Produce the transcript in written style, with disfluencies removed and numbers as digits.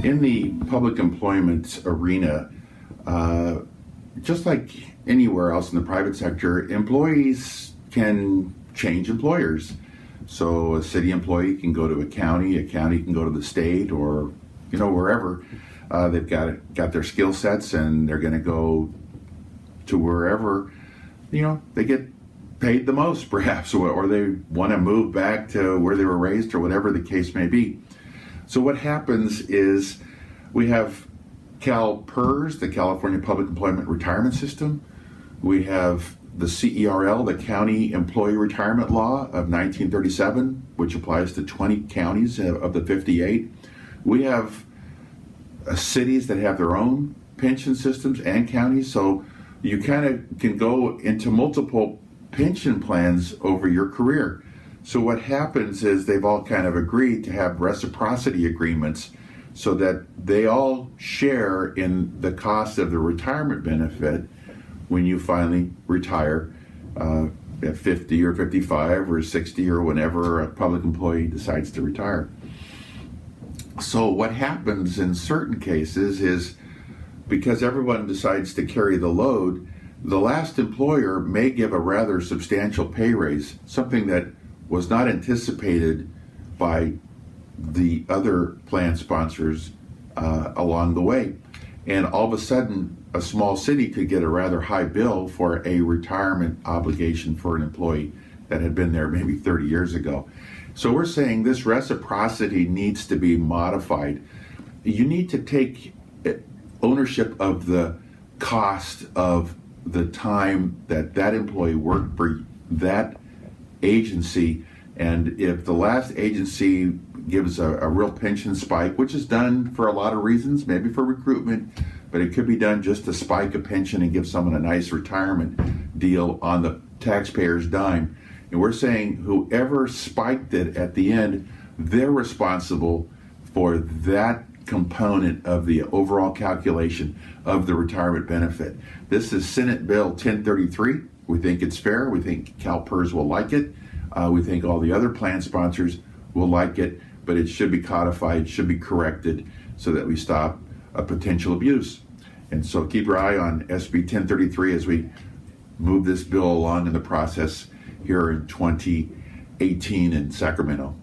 In the public employment arena, just like anywhere else in the private sector, employees can change employers. So a city employee can go to a county can go to the state, or wherever. They've got their skill sets, and they're going to go to wherever they get paid the most, perhaps, or they want to move back to where they were raised, or whatever the case may be. So what happens is we have CalPERS, the California Public Employment Retirement System. We have the CERL, the County Employee Retirement Law of 1937, which applies to 20 counties of the 58. We have cities that have their own pension systems, and counties, so you kind of can go into multiple pension plans over your career. So what happens is they've all kind of agreed to have reciprocity agreements so that they all share in the cost of the retirement benefit when you finally retire at 50 or 55 or 60 or whenever a public employee decides to retire. So what happens in certain cases is, because everyone decides to carry the load, the last employer may give a rather substantial pay raise, something that was not anticipated by the other plan sponsors along the way. And all of a sudden, a small city could get a rather high bill for a retirement obligation for an employee that had been there maybe 30 years ago. So we're saying this reciprocity needs to be modified. You need to take ownership of the cost of the time that employee worked for that agency. And if the last agency gives a real pension spike, which is done for a lot of reasons, maybe for recruitment, but it could be done just to spike a pension and give someone a nice retirement deal on the taxpayer's dime. And we're saying whoever spiked it at the end, they're responsible for that component of the overall calculation of the retirement benefit. This is Senate Bill 1033. We think it's fair. We think CalPERS will like it. We think all the other plan sponsors will like it, but it should be codified, should be corrected so that we stop a potential abuse. And so keep your eye on SB 1033 as we move this bill along in the process here in 2018 in Sacramento.